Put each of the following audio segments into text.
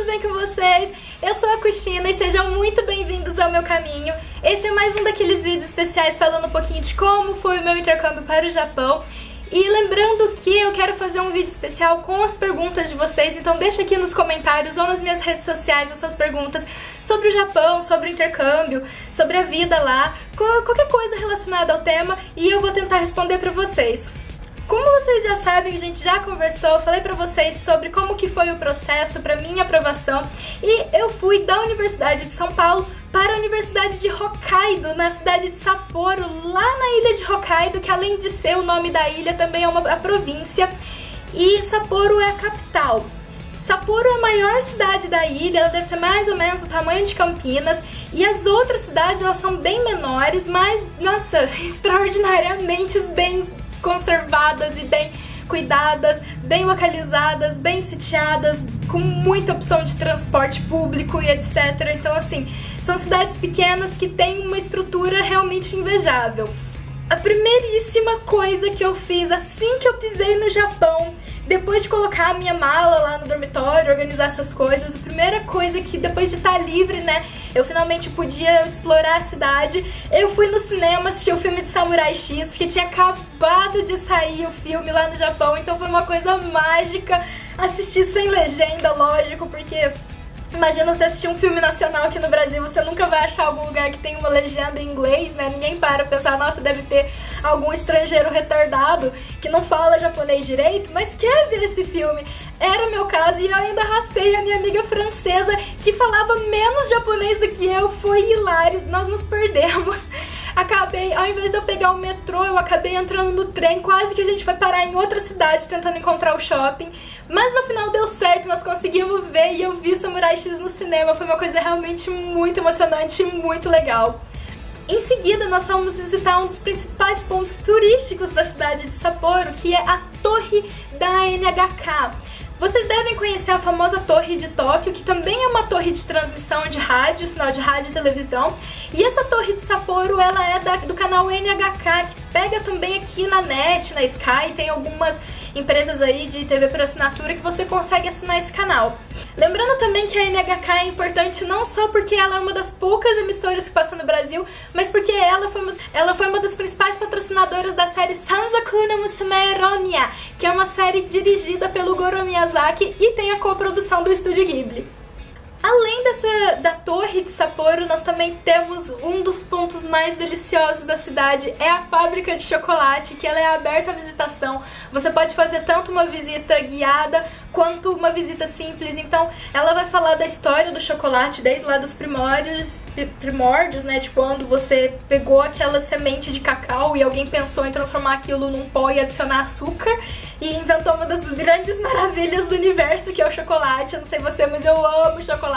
bem com vocês? Eu sou a Kushina e sejam muito bem-vindos ao meu caminho. Esse é mais um daqueles vídeos especiais falando um pouquinho de como foi o meu intercâmbio para o Japão. E lembrando que eu quero fazer um vídeo especial com as perguntas de vocês, então deixa aqui nos comentários ou nas minhas redes sociais as suas perguntas sobre o Japão, sobre o intercâmbio, sobre a vida lá, qualquer coisa relacionada ao tema, e eu vou tentar responder pra vocês. Como vocês já sabem, a gente já conversou, eu falei pra vocês sobre como que foi o processo para minha aprovação, e eu fui da Universidade de São Paulo para a Universidade de Hokkaido, na cidade de Sapporo, lá na ilha de Hokkaido, que além de ser o nome da ilha, também é a província, e Sapporo é a capital. Sapporo é a maior cidade da ilha, ela deve ser mais ou menos o tamanho de Campinas, e as outras cidades elas são bem menores, mas, nossa, extraordinariamente bem conservadas e bem cuidadas, bem localizadas, bem sitiadas, com muita opção de transporte público e etc. Então, assim, são cidades pequenas que têm uma estrutura realmente invejável. A primeiríssima coisa que eu fiz assim que eu pisei no Japão, depois de colocar a minha mala lá no dormitório, organizar essas coisas, a primeira coisa que, depois de estar livre, né, eu finalmente podia explorar a cidade, eu fui no cinema assistir o filme de Samurai X, porque tinha acabado de sair o filme lá no Japão, então foi uma coisa mágica assistir sem legenda, lógico, porque imagina você assistir um filme nacional aqui no Brasil, você nunca vai achar algum lugar que tem uma legenda em inglês, né? Ninguém para pensar, nossa, deve ter algum estrangeiro retardado que não fala japonês direito, mas quer ver esse filme. Era meu caso e eu ainda arrastei a minha amiga francesa que falava menos japonês do que eu, foi hilário, nós nos perdemos. Acabei, ao invés de eu pegar o metrô, eu acabei entrando no trem, quase que a gente foi parar em outra cidade tentando encontrar o shopping, mas no final deu certo, nós conseguimos ver e eu vi Samurai X no cinema, foi uma coisa realmente muito emocionante e muito legal. Em seguida, nós fomos visitar um dos principais pontos turísticos da cidade de Sapporo, que é a Torre da NHK. Vocês devem conhecer a famosa Torre de Tóquio, que também é uma torre de transmissão de rádio, sinal de rádio e televisão. E essa Torre de Sapporo, ela é do canal NHK, que pega também aqui na NET, na Sky, tem algumas empresas aí de TV por assinatura que você consegue assinar esse canal. Lembrando também que a NHK é importante não só porque ela é uma das poucas emissoras que passa no Brasil, mas porque ela foi uma das principais patrocinadoras da série Sanzoku no Musume Ronya, que é uma série dirigida pelo Goro Miyazaki e tem a coprodução do Estúdio Ghibli. Além da Torre de Sapporo, nós também temos um dos pontos mais deliciosos da cidade, é a fábrica de chocolate, que ela é aberta à visitação. Você pode fazer tanto uma visita guiada quanto uma visita simples, então ela vai falar da história do chocolate desde lá dos primórdios, né, de quando você pegou aquela semente de cacau e alguém pensou em transformar aquilo num pó e adicionar açúcar e inventou uma das grandes maravilhas do universo, que é o chocolate. Eu não sei você, mas eu amo chocolate.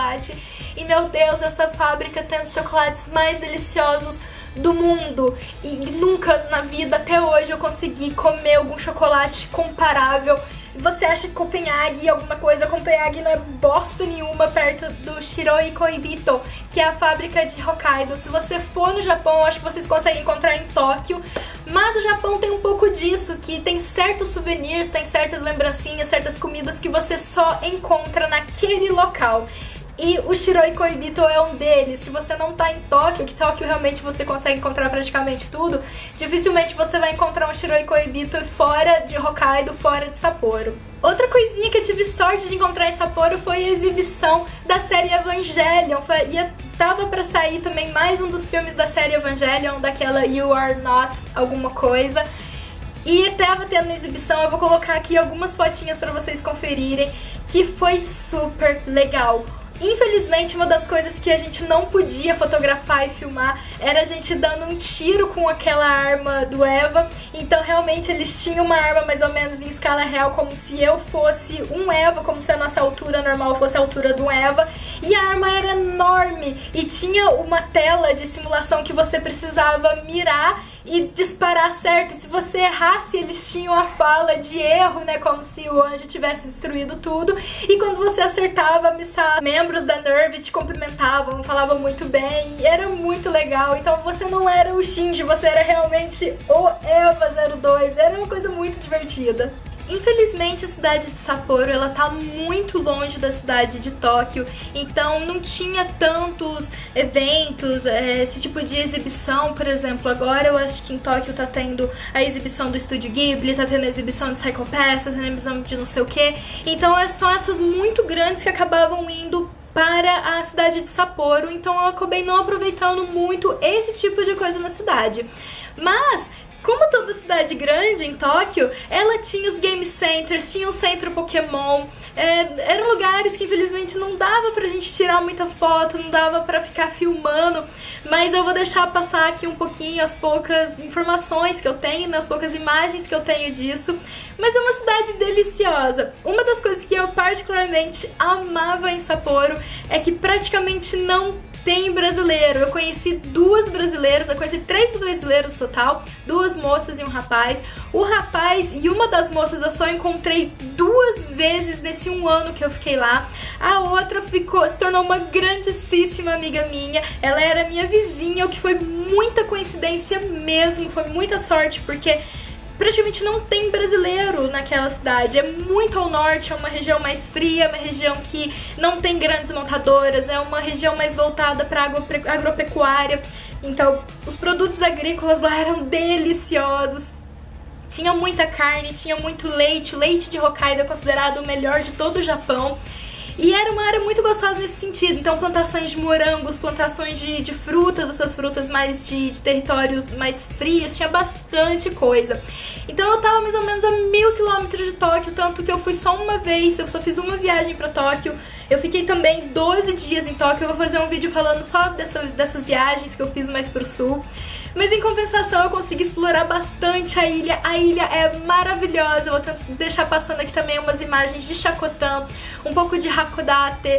E meu Deus, essa fábrica tem os chocolates mais deliciosos do mundo. E nunca na vida, até hoje, eu consegui comer algum chocolate comparável. Você acha que Copenhague alguma coisa? Copenhague não é bosta nenhuma perto do Shiroi Koibito, que é a fábrica de Hokkaido. Se você for no Japão, acho que vocês conseguem encontrar em Tóquio. Mas o Japão tem um pouco disso, que tem certos souvenirs, tem certas lembrancinhas, certas comidas que você só encontra naquele local. E o Shiroi Koibito é um deles. Se você não tá em Tóquio, que Tóquio realmente você consegue encontrar praticamente tudo, dificilmente você vai encontrar um Shiroi Koibito fora de Hokkaido, fora de Sapporo. Outra coisinha que eu tive sorte de encontrar em Sapporo foi a exibição da série Evangelion. Tava pra sair também mais um dos filmes da série Evangelion, daquela You Are Not alguma coisa. E tava tendo exibição, eu vou colocar aqui algumas fotinhas pra vocês conferirem, que foi super legal. Infelizmente, uma das coisas que a gente não podia fotografar e filmar era a gente dando um tiro com aquela arma do Eva. Então, realmente, eles tinham uma arma mais ou menos em escala real, como se eu fosse um Eva, como se a nossa altura normal fosse a altura do Eva. E a arma era enorme e tinha uma tela de simulação que você precisava mirar e disparar certo. E se você errasse, eles tinham a fala de erro, né, como se o anjo tivesse destruído tudo. E quando você acertava, membros da Nerve te cumprimentavam, falavam muito bem, era muito legal. Então você não era o Shinji, você era realmente o Eva 02, era uma coisa muito divertida. infelizmente a cidade de Sapporo, ela tá muito longe da cidade de Tóquio, então não tinha tantos eventos, esse tipo de exibição, por exemplo. Agora eu acho que em Tóquio tá tendo a exibição do Estúdio Ghibli, tá tendo a exibição de Psycho Pass, tá tendo a exibição de não sei o que, então são essas muito grandes que acabavam indo para a cidade de Sapporo, então eu acabei não aproveitando muito esse tipo de coisa na cidade. Mas como toda cidade grande em Tóquio, ela tinha os game centers, tinha o centro Pokémon, eram lugares que infelizmente não dava pra gente tirar muita foto, não dava pra ficar filmando, mas eu vou deixar passar aqui um pouquinho as poucas informações que eu tenho, né, as poucas imagens que eu tenho disso, mas é uma cidade deliciosa. Uma das coisas que eu particularmente amava em Sapporo é que praticamente não tem brasileiro. Eu conheci duas brasileiras, eu conheci 3 brasileiros total, 2 moças e um rapaz. O rapaz e uma das moças eu só encontrei 2 vezes nesse 1 ano que eu fiquei lá. A outra se tornou uma grandíssima amiga minha. Ela era minha vizinha, o que foi muita coincidência mesmo, foi muita sorte, porque praticamente não tem brasileiro naquela cidade, é muito ao norte, é uma região mais fria, uma região que não tem grandes montadoras, é uma região mais voltada para agropecuária, então os produtos agrícolas lá eram deliciosos. Tinha muita carne, tinha muito leite, o leite de Hokkaido é considerado o melhor de todo o Japão. E era uma área muito gostosa nesse sentido, então plantações de morangos, plantações de frutas, essas frutas mais de territórios mais frios, tinha bastante coisa. Então eu tava mais ou menos a 1000 km de Tóquio, tanto que eu fui só uma vez, eu só fiz uma viagem pra Tóquio. Eu fiquei também 12 dias em Tóquio, eu vou fazer um vídeo falando só dessas viagens que eu fiz mais pro sul. Mas em compensação eu consegui explorar bastante a ilha é maravilhosa. Eu vou deixar passando aqui também umas imagens de Shakotan, um pouco de Hakodate,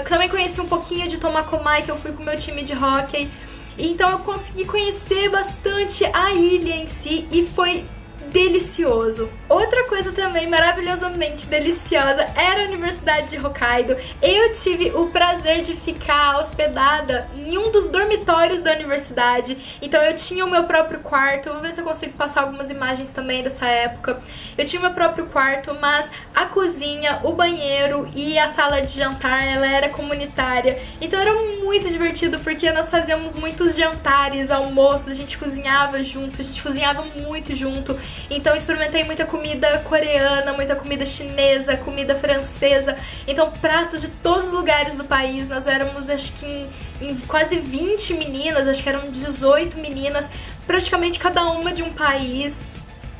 também conheci um pouquinho de Tomakomai, que eu fui com o meu time de hóquei. Então eu consegui conhecer bastante a ilha em si e foi delicioso. Outra coisa também maravilhosamente deliciosa era a Universidade de Hokkaido. Eu tive o prazer de ficar hospedada em um dos dormitórios da universidade, então eu tinha o meu próprio quarto. Vou ver se eu consigo passar algumas imagens também dessa época. Eu tinha o meu próprio quarto, mas a cozinha, o banheiro e a sala de jantar, ela era comunitária, então era muito divertido porque nós fazíamos muitos jantares, almoços, a gente cozinhava junto, a gente cozinhava muito junto. Então experimentei muita comida coreana, muita comida chinesa, comida francesa, então pratos de todos os lugares do país. Nós éramos, acho que em quase 20 meninas, acho que eram 18 meninas, praticamente cada uma de um país.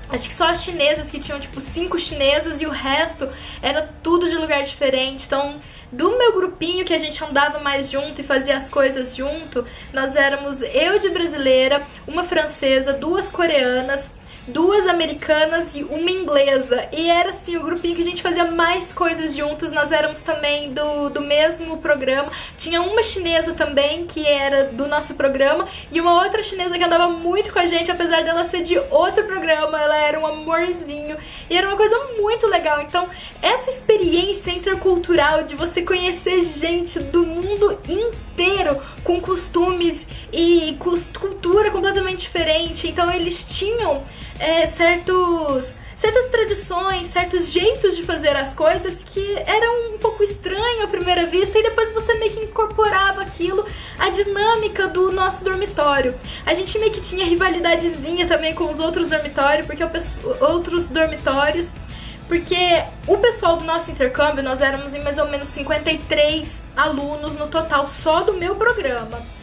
Acho que só as chinesas que tinham tipo 5 chinesas e o resto era tudo de lugar diferente. Então do meu grupinho que a gente andava mais junto e fazia as coisas junto, nós éramos eu de brasileira, uma francesa, 2 coreanas, 2 americanas e uma inglesa. E era assim, o grupinho que a gente fazia mais coisas juntos. Nós éramos também do mesmo programa. Tinha uma chinesa também, que era do nosso programa, e uma outra chinesa que andava muito com a gente, apesar dela ser de outro programa. Ela era um amorzinho. E era uma coisa muito legal. Então, essa experiência intercultural de você conhecer gente do mundo inteiro, com costumes e cultura completamente diferente. Então, eles tinham certas tradições, certos jeitos de fazer as coisas que eram um pouco estranho à primeira vista, e depois você meio que incorporava aquilo à dinâmica do nosso dormitório. A gente meio que tinha rivalidadezinha também com os outros dormitórios, porque o pessoal do nosso intercâmbio, nós éramos em mais ou menos 53 alunos no total só do meu programa.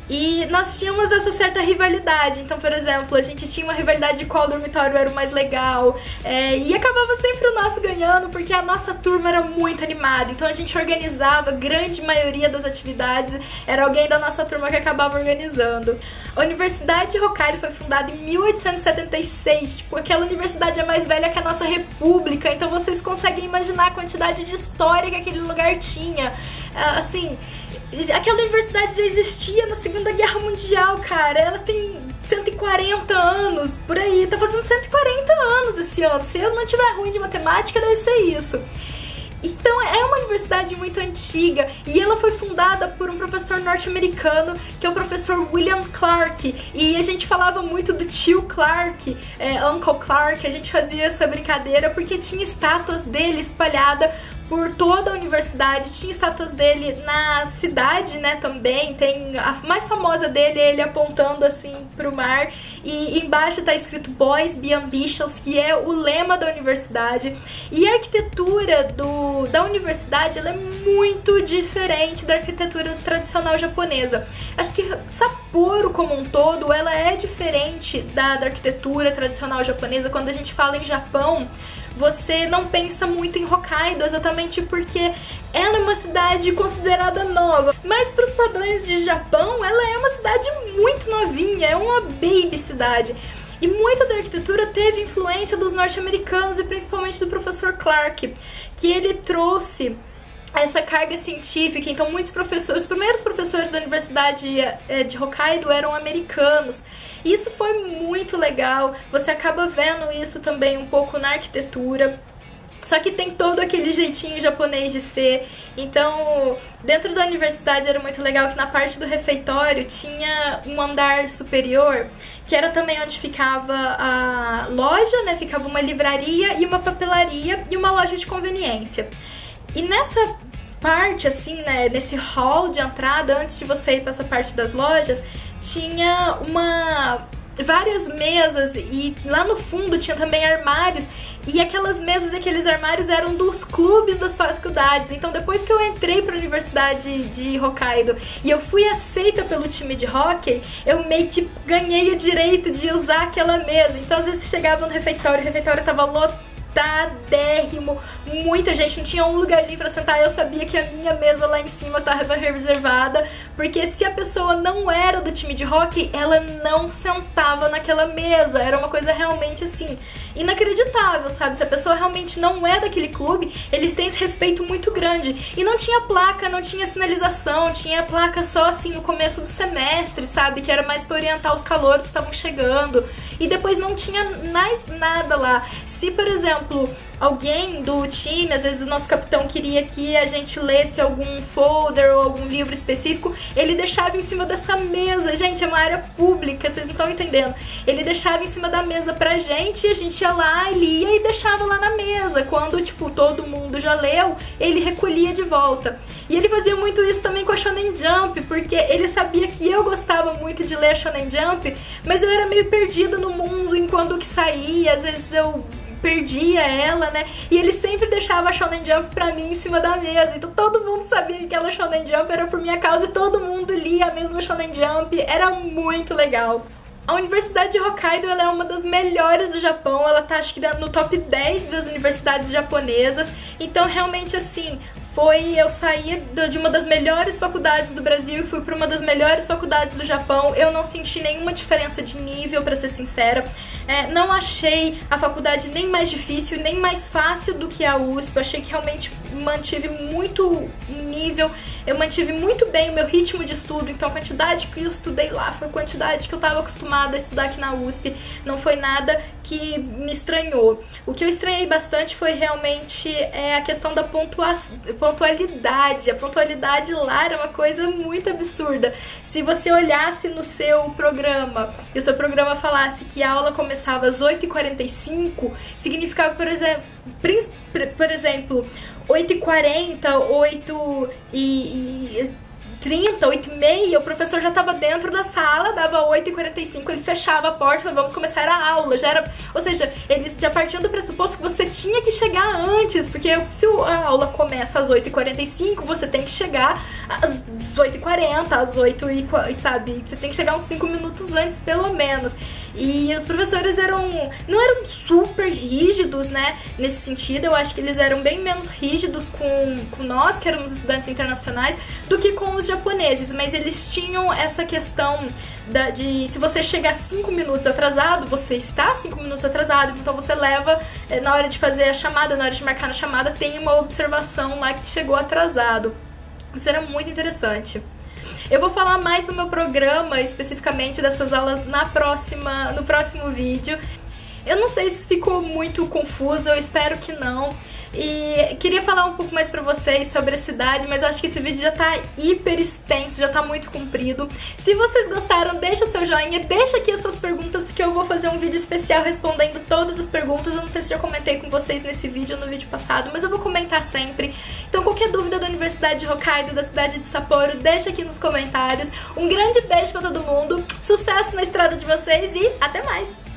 E nós tínhamos essa certa rivalidade. Então, por exemplo, a gente tinha uma rivalidade de qual dormitório era o mais legal, e acabava sempre o nosso ganhando, porque a nossa turma era muito animada. Então a gente organizava, a grande maioria das atividades era alguém da nossa turma que acabava organizando. A Universidade de Hokkaido foi fundada em 1876, tipo, aquela universidade é mais velha que a nossa república, então vocês conseguem imaginar a quantidade de história que aquele lugar tinha. Assim, aquela universidade já existia na Segunda Guerra Mundial, cara. Ela tem 140 anos, por aí. Tá fazendo 140 anos esse ano. Se eu não tiver ruim de matemática, deve ser isso. Então é uma universidade muito antiga e ela foi fundada por um professor norte-americano que é o professor William Clark, e a gente falava muito do tio Clark, Uncle Clark, a gente fazia essa brincadeira porque tinha estátuas dele espalhada por toda a universidade, tinha estátuas dele na cidade, né, também, tem a mais famosa dele, ele apontando assim pro mar, e embaixo tá escrito Boys Be Ambitious, que é o lema da universidade, e a arquitetura da universidade, ela é muito diferente da arquitetura tradicional japonesa. Acho que Sapporo como um todo, ela é diferente da arquitetura tradicional japonesa. Quando a gente fala em Japão, você não pensa muito em Hokkaido, exatamente porque ela é uma cidade considerada nova. Mas para os padrões de Japão, ela é uma cidade muito novinha, é uma baby cidade. E muita da arquitetura teve influência dos norte-americanos e principalmente do professor Clark, que ele trouxe essa carga científica. Então muitos professores, os primeiros professores da Universidade de Hokkaido eram americanos. Isso foi muito legal, você acaba vendo isso também um pouco na arquitetura, só que tem todo aquele jeitinho japonês de ser. Então, dentro da universidade era muito legal que na parte do refeitório tinha um andar superior, que era também onde ficava a loja, né? Ficava uma livraria e uma papelaria e uma loja de conveniência. E nessa parte, assim, né, nesse hall de entrada, antes de você ir para essa parte das lojas, tinha várias mesas e lá no fundo tinha também armários, e aquelas mesas e aqueles armários eram dos clubes das faculdades. Então depois que eu entrei para a Universidade de Hokkaido e eu fui aceita pelo time de hóquei, eu meio que ganhei o direito de usar aquela mesa. Então às vezes chegava no refeitório, o refeitório tava lotadérrimo, muita gente, não tinha um lugarzinho pra sentar. Eu sabia que a minha mesa lá em cima estava reservada, porque se a pessoa não era do time de hóquei, ela não sentava naquela mesa. Era uma coisa realmente assim, inacreditável, sabe? Se a pessoa realmente não é daquele clube, eles têm esse respeito muito grande. E não tinha placa, não tinha sinalização, tinha placa só assim no começo do semestre, sabe? Que era mais pra orientar os calouros que estavam chegando. E depois não tinha mais nada lá. Se, por exemplo, alguém do time, às vezes o nosso capitão queria que a gente lesse algum folder ou algum livro específico, ele deixava em cima dessa mesa. Gente, é uma área pública, vocês não estão entendendo. Ele deixava em cima da mesa pra gente, e a gente ia lá, ele ia e deixava lá na mesa. Quando, tipo, todo mundo já leu, ele recolhia de volta. E ele fazia muito isso também com a Shonen Jump, porque ele sabia que eu gostava muito de ler a Shonen Jump, mas eu era meio perdida no mundo enquanto que saía, às vezes eu perdia ela, né? E ele sempre deixava a Shonen Jump pra mim em cima da mesa. Então todo mundo sabia que aquela Shonen Jump era por minha causa e todo mundo lia a mesma Shonen Jump. Era muito legal. A Universidade de Hokkaido, ela é uma das melhores do Japão. Ela tá, acho que, no top 10 das universidades japonesas. Então, realmente, assim, eu saí de uma das melhores faculdades do Brasil e fui para uma das melhores faculdades do Japão. Eu não senti nenhuma diferença de nível, para ser sincera. Não achei a faculdade nem mais difícil, nem mais fácil do que a USP. Eu achei que realmente mantive muito nível. Eu mantive muito bem o meu ritmo de estudo, então a quantidade que eu estudei lá foi a quantidade que eu estava acostumada a estudar aqui na USP. Não foi nada que me estranhou. O que eu estranhei bastante foi realmente a questão da pontualidade. A pontualidade lá era uma coisa muito absurda. Se você olhasse no seu programa e o seu programa falasse que a aula começava às 8h45, significava, por exemplo, 8h40, 8h30, 8h30, o professor já estava dentro da sala, dava 8h45, ele fechava a porta, vamos começar a aula. Ou seja, eles já partiam do pressuposto que você tinha que chegar antes, porque se a aula começa às 8h45, você tem que chegar às 8h40, às 8h, sabe? Você tem que chegar uns 5 minutos antes, pelo menos. E os professores não eram super rígidos, né, nesse sentido. Eu acho que eles eram bem menos rígidos com nós, que éramos estudantes internacionais, do que com os japoneses. Mas eles tinham essa questão de se você chegar 5 minutos atrasado, você está 5 minutos atrasado, então você leva, na hora de fazer a chamada, na hora de marcar na chamada, tem uma observação lá que chegou atrasado. Isso era muito interessante. Eu vou falar mais do meu programa, especificamente dessas aulas no próximo vídeo. Eu não sei se ficou muito confuso, eu espero que não. E queria falar um pouco mais pra vocês sobre a cidade, mas eu acho que esse vídeo já tá hiper extenso, já tá muito comprido. Se vocês gostaram, deixa o seu joinha, deixa aqui as suas perguntas, porque eu vou fazer um vídeo especial respondendo todas as perguntas. Eu não sei se já comentei com vocês nesse vídeo ou no vídeo passado, mas eu vou comentar sempre. Então qualquer dúvida da Universidade de Hokkaido, da cidade de Sapporo, deixa aqui nos comentários. Um grande beijo pra todo mundo, sucesso na estrada de vocês e até mais!